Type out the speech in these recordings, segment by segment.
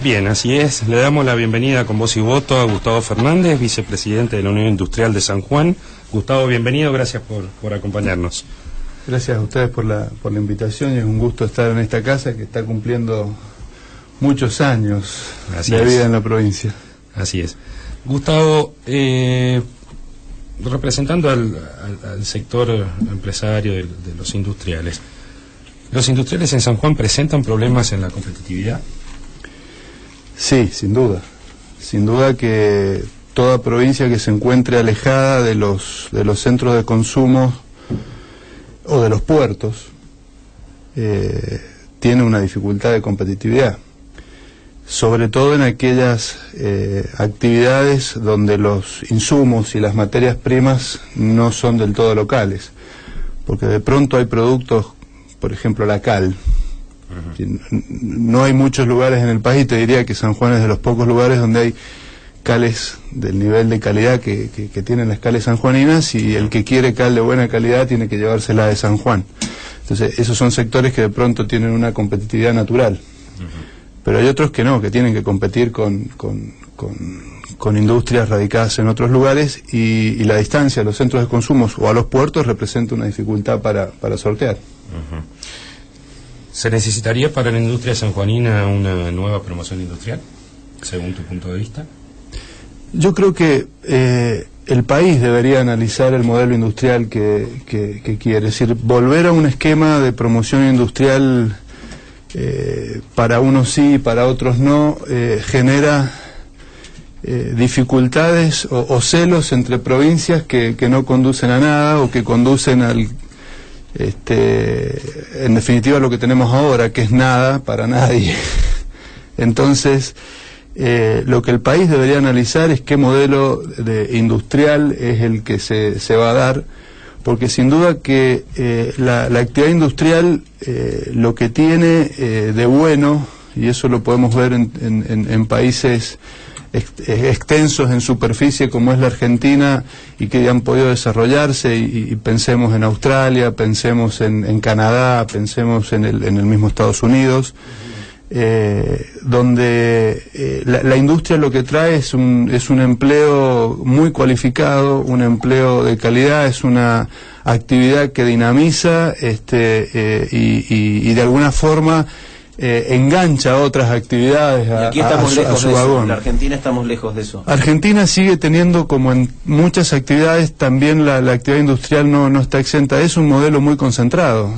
Bien, así es. Le damos la bienvenida con voz y voto a Gustavo Fernández, vicepresidente de la Unión Industrial de San Juan. Gustavo, bienvenido, gracias por acompañarnos. Gracias a ustedes por la invitación, y es un gusto estar en esta casa que está cumpliendo muchos años de vida en la provincia. Así es. Gustavo, representando al sector empresario de los industriales en San Juan presentan problemas en la competitividad. Sí, sin duda. Sin duda que toda provincia que se encuentre alejada de los centros de consumo o de los puertos tiene una dificultad de competitividad, sobre todo en aquellas actividades donde los insumos y las materias primas no son del todo locales, porque de pronto hay productos, por ejemplo la cal. No hay muchos lugares en el país, te diría que San Juan es de los pocos lugares donde hay cales del nivel de calidad que tienen las cales sanjuaninas, y el que quiere cal de buena calidad tiene que llevársela de San Juan. Entonces esos son sectores que de pronto tienen una competitividad natural, pero hay otros que no, que tienen que competir con industrias radicadas en otros lugares, y la distancia a los centros de consumo o a los puertos representa una dificultad para sortear. ¿Se necesitaría para la industria sanjuanina una nueva promoción industrial, según tu punto de vista? Yo creo que el país debería analizar el modelo industrial que quiere, es decir, volver a un esquema de promoción industrial para unos sí y para otros no, genera dificultades o celos entre provincias que no conducen a nada, o que conducen en definitiva lo que tenemos ahora, que es nada para nadie. Entonces lo que el país debería analizar es qué modelo industrial es el que se va a dar, porque sin duda que la actividad industrial lo que tiene de bueno, y eso lo podemos ver en países extensos en superficie como es la Argentina, y que han podido desarrollarse, y pensemos en Australia, pensemos en Canadá, pensemos en el mismo Estados Unidos, donde la industria lo que trae es un empleo muy cualificado, un empleo de calidad, es una actividad que dinamiza y de alguna forma engancha a otras actividades. Y aquí estamos lejos de eso. En la Argentina estamos lejos de eso. Argentina sigue teniendo, como en muchas actividades, también la actividad industrial no está exenta. Es un modelo muy concentrado,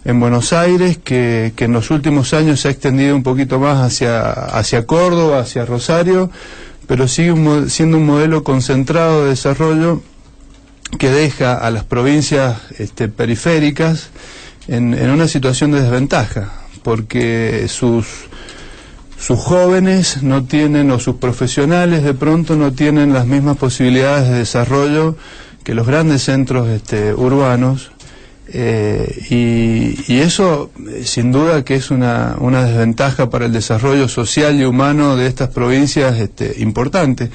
en Buenos Aires, que en los últimos años se ha extendido un poquito más hacia Córdoba, hacia Rosario, pero sigue siendo un modelo concentrado de desarrollo que deja a las provincias periféricas en una situación de desventaja, porque sus jóvenes no tienen, o sus profesionales de pronto no tienen las mismas posibilidades de desarrollo que los grandes centros urbanos, y eso sin duda que es una desventaja para el desarrollo social y humano de estas provincias importante.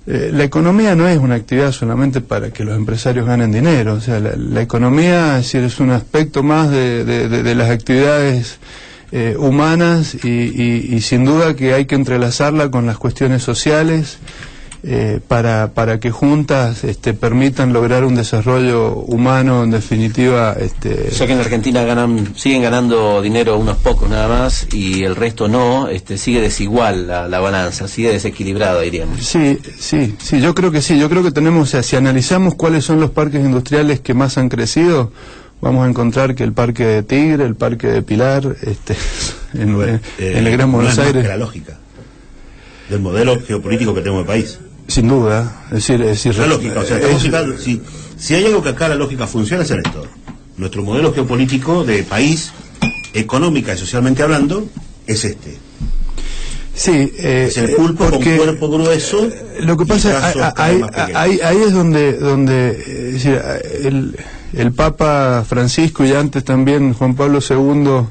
La economía no es una actividad solamente para que los empresarios ganen dinero, o sea, la economía es un aspecto más de las actividades humanas, y sin duda que hay que entrelazarla con las cuestiones sociales para que juntas permitan lograr un desarrollo humano, en definitiva. O sea que en la Argentina siguen ganando dinero unos pocos nada más, y el resto no, sigue desigual la balanza, sigue desequilibrada, diríamos. Sí, yo creo que sí, yo creo que tenemos, o sea, si analizamos cuáles son los parques industriales que más han crecido, vamos a encontrar que el Parque de Tigre, el Parque de Pilar, en el Gran Buenos Aires. La lógica del modelo geopolítico que tenemos en el país. Sin duda, es decir la lógica, o sea, si hay algo que acá la lógica funciona es en esto. Nuestro modelo geopolítico de país, económica y socialmente hablando, es este. Sí, es el pulpo con cuerpo grueso. Lo que pasa, ahí es donde es decir, el Papa Francisco, y antes también Juan Pablo II,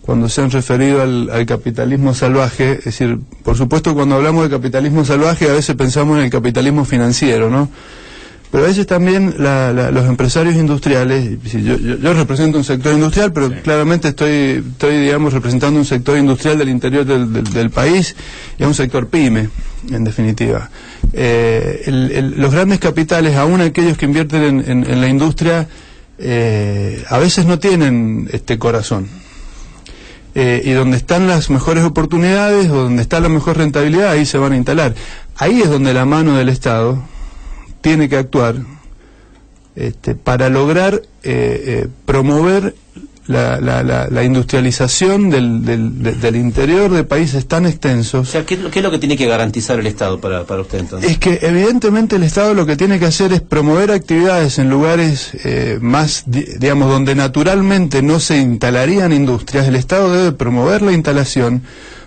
cuando se han referido al capitalismo salvaje, es decir, por supuesto cuando hablamos de capitalismo salvaje a veces pensamos en el capitalismo financiero, ¿no? Pero a veces también los empresarios industriales, yo represento un sector industrial, pero claramente estoy digamos, representando un sector industrial del interior del país, y es un sector pyme, en definitiva. Los grandes capitales, aún aquellos que invierten en la industria, a veces no tienen este corazón. Y donde están las mejores oportunidades, o donde está la mejor rentabilidad, ahí se van a instalar. Ahí es donde la mano del Estado tiene que actuar para lograr promover la industrialización del interior de países tan extensos. O sea, ¿qué es lo que tiene que garantizar el Estado para usted entonces? Es que evidentemente el Estado lo que tiene que hacer es promover actividades en lugares más, digamos, donde naturalmente no se instalarían industrias. El Estado debe promover la instalación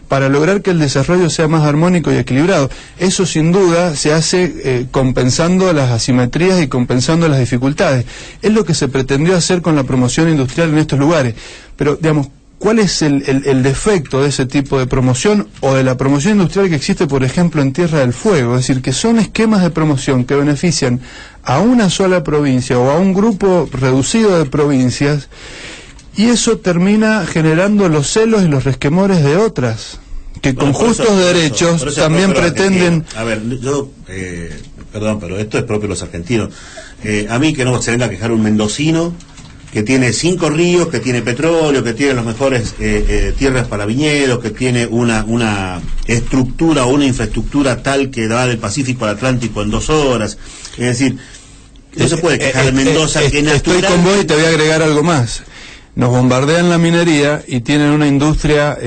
para lograr que el desarrollo sea más armónico y equilibrado. Eso sin duda se hace compensando las asimetrías y compensando las dificultades. Es lo que se pretendió hacer con la promoción industrial en estos lugares. Pero, digamos, ¿cuál es el defecto de ese tipo de promoción o de la promoción industrial que existe, por ejemplo, en Tierra del Fuego? Es decir, que son esquemas de promoción que benefician a una sola provincia o a un grupo reducido de provincias, y eso termina generando los celos y los resquemores de otras, que con justos derechos también pretenden... A ver, yo, perdón, pero esto es propio de los argentinos. A mí que no se venga a quejar un mendocino que tiene 5 ríos, que tiene petróleo, que tiene las mejores tierras para viñedos, que tiene una estructura o una infraestructura tal que va del Pacífico al Atlántico en 2 horas. Es decir, no se puede quejar de Mendoza, que estoy con vos y te voy a agregar algo más. Nos bombardean la minería y tienen una industria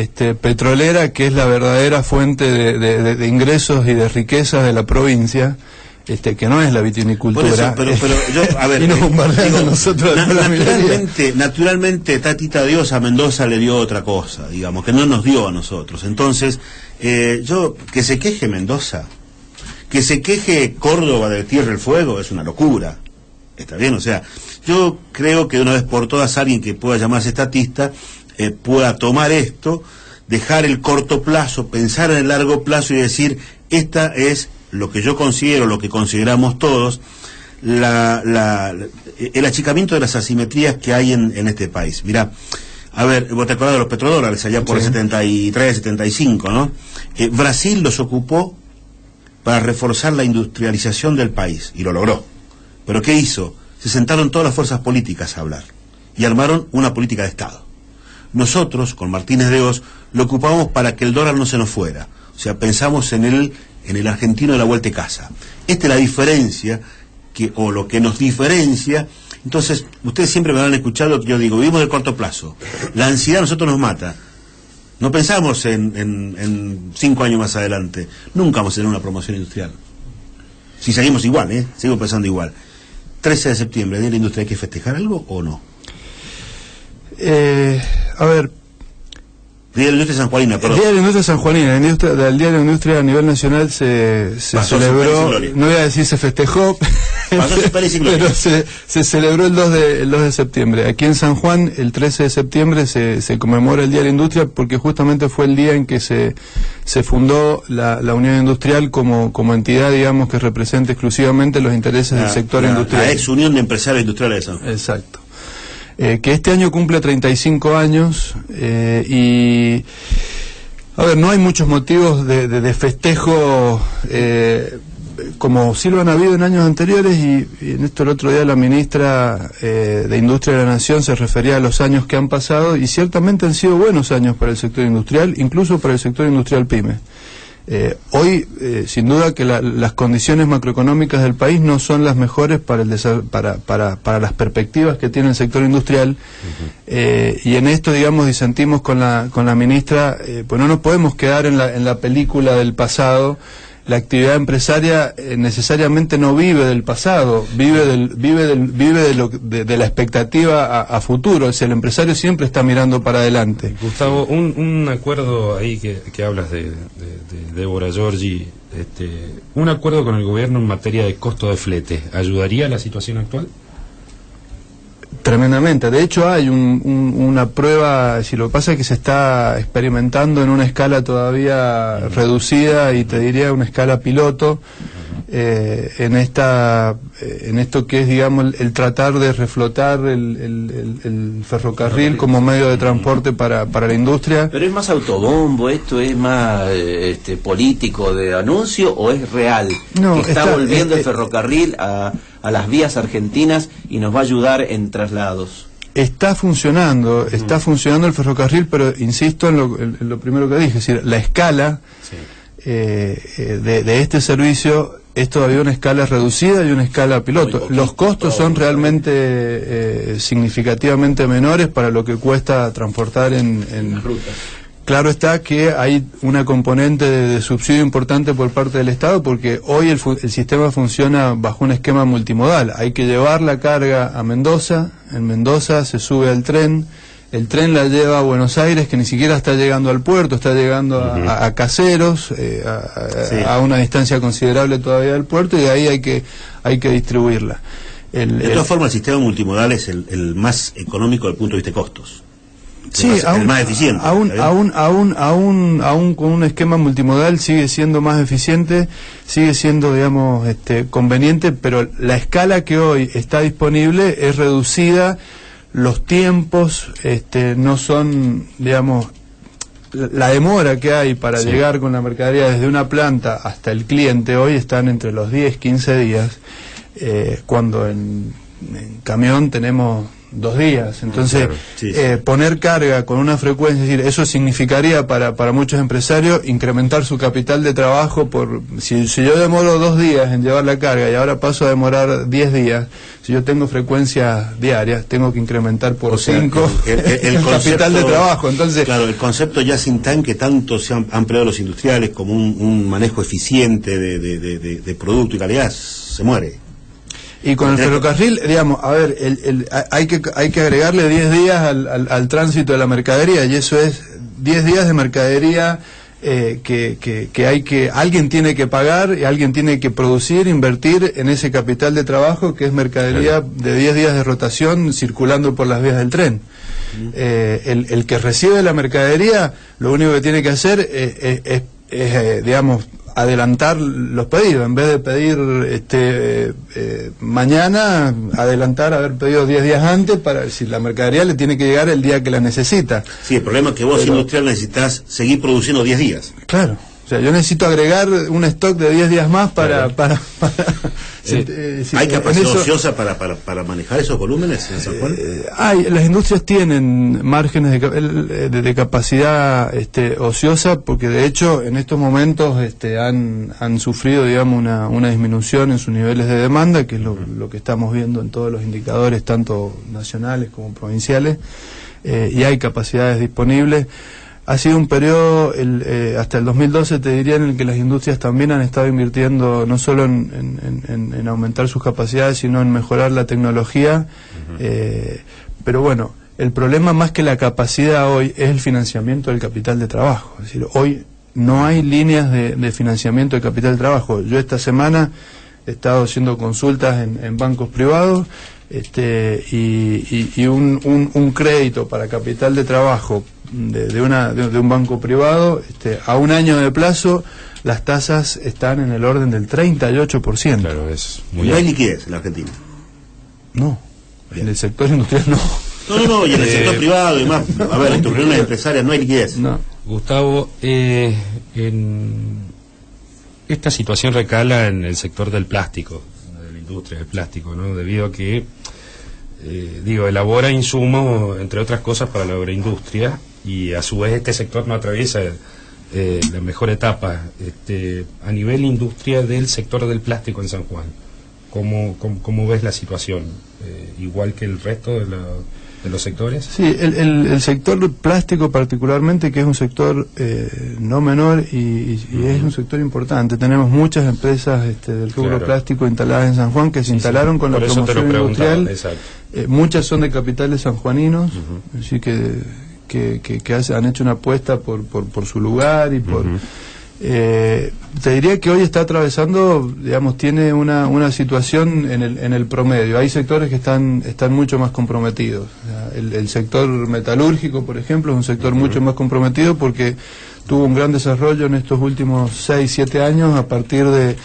petrolera que es la verdadera fuente de ingresos y de riquezas de la provincia, que no es la vitivinicultura. Pero yo, a ver, y nos bombardean a nosotros la minería. Naturalmente, Tatita Dios a Mendoza le dio otra cosa, digamos, que no nos dio a nosotros. Entonces, que se queje Mendoza, que se queje Córdoba de Tierra del Fuego, es una locura. Está bien, o sea, yo creo que de una vez por todas alguien que pueda llamarse estatista pueda tomar esto, dejar el corto plazo, pensar en el largo plazo y decir, esta es lo que yo considero, lo que consideramos todos, el achicamiento de las asimetrías que hay en este país. Mirá, a ver, vos te acordás de los petrodólares allá por el 73, 75, ¿no? Brasil los ocupó para reforzar la industrialización del país, y lo logró. ¿Pero qué hizo? Se sentaron todas las fuerzas políticas a hablar y armaron una política de Estado. Nosotros, con Martínez de Hoz, lo ocupamos para que el dólar no se nos fuera. O sea, pensamos en el argentino de la vuelta de casa. Esta es la diferencia, o lo que nos diferencia. Entonces, ustedes siempre me han escuchado que yo digo, vivimos de corto plazo. La ansiedad a nosotros nos mata. No pensamos en 5 años más adelante. Nunca vamos a tener una promoción industrial. Si seguimos igual, seguimos pensando igual. 13 de septiembre, ¿Día de la Industria, hay que festejar algo o no? A ver... Día de la Industria sanjuanina, perdón. El Día de la Industria sanjuanina, el Día de la Industria a nivel nacional se celebró, no voy a decir se festejó, pero se celebró el 2 de septiembre. Aquí en San Juan, el 13 de septiembre se conmemora el Día de la Industria porque justamente fue el día en que se fundó la Unión Industrial como entidad, digamos, que representa exclusivamente los intereses del sector industrial. La ex Unión de Empresarios Industriales de San Juan. Exacto. Que este año cumple 35 años y, a ver, no hay muchos motivos de festejo como sí lo han habido en años anteriores y en esto el otro día la ministra de Industria de la Nación se refería a los años que han pasado y ciertamente han sido buenos años para el sector industrial, incluso para el sector industrial pyme. Hoy, sin duda que las condiciones macroeconómicas del país no son las mejores para las perspectivas que tiene el sector industrial, y en esto, digamos, disentimos con la ministra, pues no nos podemos quedar en la película del pasado. La actividad empresaria necesariamente no vive del pasado, vive de la expectativa a futuro. O sea, el empresario siempre está mirando para adelante. Gustavo, un acuerdo ahí que hablas de Débora Giorgi, un acuerdo con el gobierno en materia de costo de flete, ¿ayudaría a la situación actual? Tremendamente. De hecho hay una prueba, si lo que pasa es que se está experimentando en una escala todavía reducida y te diría una escala piloto, en esto que es, digamos, el tratar de reflotar el ferrocarril como medio de transporte para la industria. ¿Pero es más autobombo esto? ¿Es más político de anuncio o es real? No, que está volviendo el ferrocarril a las vías argentinas y nos va a ayudar en traslados. Está funcionando el ferrocarril, pero insisto en lo primero que dije, es decir, la escala de este servicio es todavía una escala reducida y una escala piloto. Los costos son realmente significativamente menores para lo que cuesta transportar en rutas. Claro está que hay una componente de subsidio importante por parte del Estado, porque hoy el sistema funciona bajo un esquema multimodal. Hay que llevar la carga a Mendoza, en Mendoza se sube al tren, el tren la lleva a Buenos Aires, que ni siquiera está llegando al puerto, está llegando a Caseros, a una distancia considerable todavía del puerto, y de ahí hay que distribuirla. De todas formas, el sistema multimodal es el más económico desde el punto de vista de costos. Sí, el más eficiente. Aún con un esquema multimodal sigue siendo más eficiente, sigue siendo, digamos, conveniente, pero la escala que hoy está disponible es reducida, los tiempos no son, digamos, la demora que hay para llegar con la mercadería desde una planta hasta el cliente hoy están entre los 10-15 días, cuando en camión tenemos 2 días. Entonces, poner carga con una frecuencia, es decir, eso significaría para muchos empresarios incrementar su capital de trabajo. Si yo demoro 2 días en llevar la carga y ahora paso a demorar 10 días, si yo tengo frecuencias diarias, tengo que incrementar por 5 el capital de trabajo. Entonces, claro, el concepto just in time que tanto se han empleado los industriales como un manejo eficiente de producto y calidad se muere. Y con el ferrocarril, digamos, a ver, hay que agregarle 10 días al tránsito de la mercadería, y eso es 10 días de mercadería que alguien tiene que pagar y alguien tiene que producir, invertir en ese capital de trabajo que es mercadería de 10 días de rotación circulando por las vías del tren. El que recibe la mercadería, lo único que tiene que hacer es digamos, adelantar los pedidos, en vez de pedir mañana, haber pedido 10 días antes, para si la mercadería le tiene que llegar el día que la necesita. Sí, el problema es que vos, industrial, necesitas seguir produciendo 10 días. Claro. O sea, yo necesito agregar un stock de 10 días más para ¿hay capacidad ociosa para manejar esos volúmenes en San Juan? Las industrias tienen márgenes de capacidad ociosa, porque de hecho en estos momentos han sufrido, digamos, una disminución en sus niveles de demanda, que es lo que estamos viendo en todos los indicadores, tanto nacionales como provinciales, y hay capacidades disponibles. Ha sido un periodo, hasta el 2012 te diría, en el que las industrias también han estado invirtiendo no solo en aumentar sus capacidades, sino en mejorar la tecnología. Pero bueno, el problema más que la capacidad hoy es el financiamiento del capital de trabajo. Es decir, hoy no hay líneas de financiamiento de capital de trabajo. Yo esta semana he estado haciendo consultas en bancos privados, y un crédito para capital de trabajo de un banco privado, a un año de plazo, las tasas están en el orden del 38%. Claro, no hay liquidez en la Argentina. No, en el sector industrial no. No, y en el sector privado y más. A ver, en tus reuniones empresarias no hay liquidez. No. Gustavo, esta situación recala en el sector del plástico, de la industria del plástico, ¿no? Debido a que elabora insumos, entre otras cosas, para la agroindustria, y a su vez este sector no atraviesa la mejor etapa. A nivel industria del sector del plástico en San Juan, ¿cómo ves la situación? ¿Igual que el resto de los sectores? Sí, el sector plástico particularmente, que es un sector no menor y es un sector importante. Tenemos muchas empresas del rubro plástico instaladas en San Juan, que se instalaron con la promoción industrial. Muchas son de capitales sanjuaninos, así que han hecho una apuesta por su lugar y por... te diría que hoy está atravesando, digamos, tiene una situación en el promedio. Hay sectores que están mucho más comprometidos. O sea, el sector metalúrgico, por ejemplo, es un sector mucho más comprometido, porque tuvo un gran desarrollo en estos últimos 6-7 años a partir de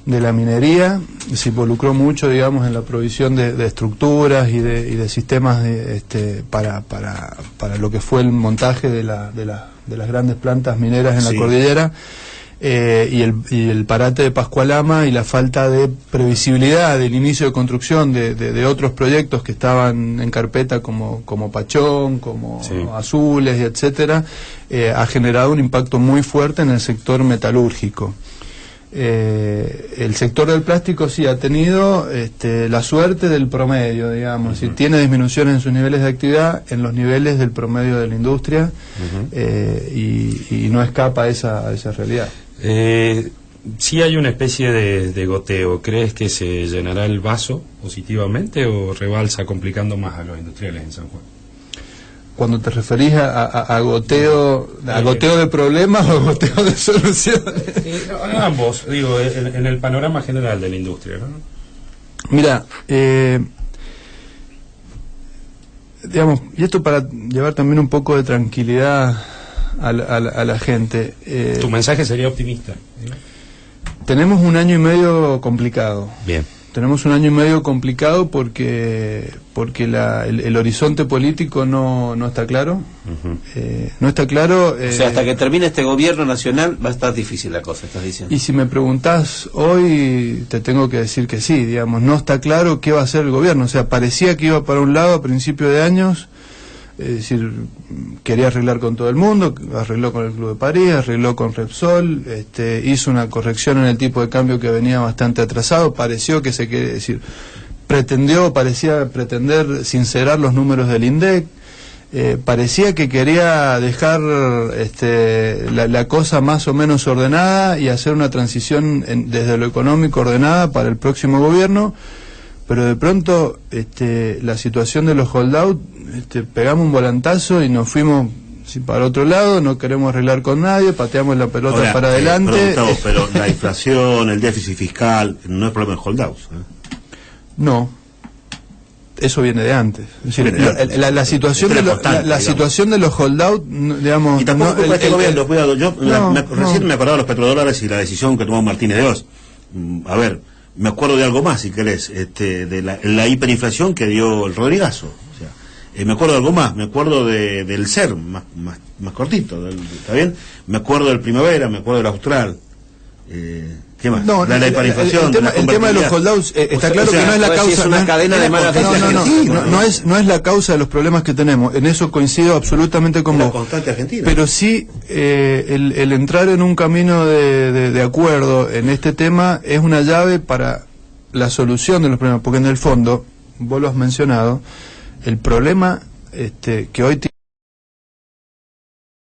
la minería. Se involucró mucho, digamos, en la provisión de estructuras y de sistemas para lo que fue el montaje de las grandes plantas mineras en la cordillera. Y el parate de Pascualama y la falta de previsibilidad del inicio de construcción de otros proyectos que estaban en carpeta como Pachón, como Azules, etcétera, ha generado un impacto muy fuerte en el sector metalúrgico. El sector del plástico sí ha tenido la suerte del promedio, digamos, si tiene disminuciones en sus niveles de actividad, en los niveles del promedio de la industria, y no escapa a esa realidad. Sí hay una especie de goteo. ¿Crees que se llenará el vaso positivamente o rebalsa complicando más a los industriales en San Juan? Cuando te referís a goteo, ¿a goteo de problemas o goteo de soluciones? Ambos, digo, en el panorama general de la industria, ¿no? Mira, digamos, y esto para llevar también un poco de tranquilidad a la gente. Tu mensaje sería optimista, ¿no? Tenemos un año y medio complicado. Bien. Tenemos un año y medio complicado porque el horizonte político no está claro. No está claro. O sea, hasta que termine este gobierno nacional va a estar difícil la cosa, estás diciendo. Y si me preguntás hoy, te tengo que decir que sí, digamos, no está claro qué va a hacer el gobierno. O sea, parecía que iba para un lado a principio de años. Es decir, quería arreglar con todo el mundo, arregló con el Club de París, arregló con Repsol, hizo una corrección en el tipo de cambio que venía bastante atrasado, pareció que parecía pretender sincerar los números del INDEC, parecía que quería dejar la cosa más o menos ordenada y hacer una transición desde lo económico ordenada para el próximo gobierno. Pero de pronto la situación de los holdout, pegamos un volantazo y nos fuimos para otro lado, no queremos arreglar con nadie, pateamos la pelota ahora, para adelante. Pero la inflación, el déficit fiscal, no es problema de holdouts. No, eso viene de antes. Es decir, la situación de los holdout, digamos. Y tampoco culpa de este gobierno, cuidado. Recién me acordaba de los petrodólares y la decisión que tomó Martínez de Oz. A ver, me acuerdo de algo más, si querés, de la hiperinflación que dio el Rodrigazo. O sea, me acuerdo de algo más, me acuerdo del CER, más cortito, ¿está bien? Me acuerdo del Primavera, me acuerdo del Austral. ¿Qué más? No, la hiperinflación. El tema de los holdouts está claro que no es la causa. Es una cadena de malas no es la causa de los problemas que tenemos. En eso coincido absolutamente con vos. Constante Argentina. Pero sí, el entrar en un camino de acuerdo en este tema es una llave para la solución de los problemas, porque en el fondo, vos lo has mencionado, el problema que hoy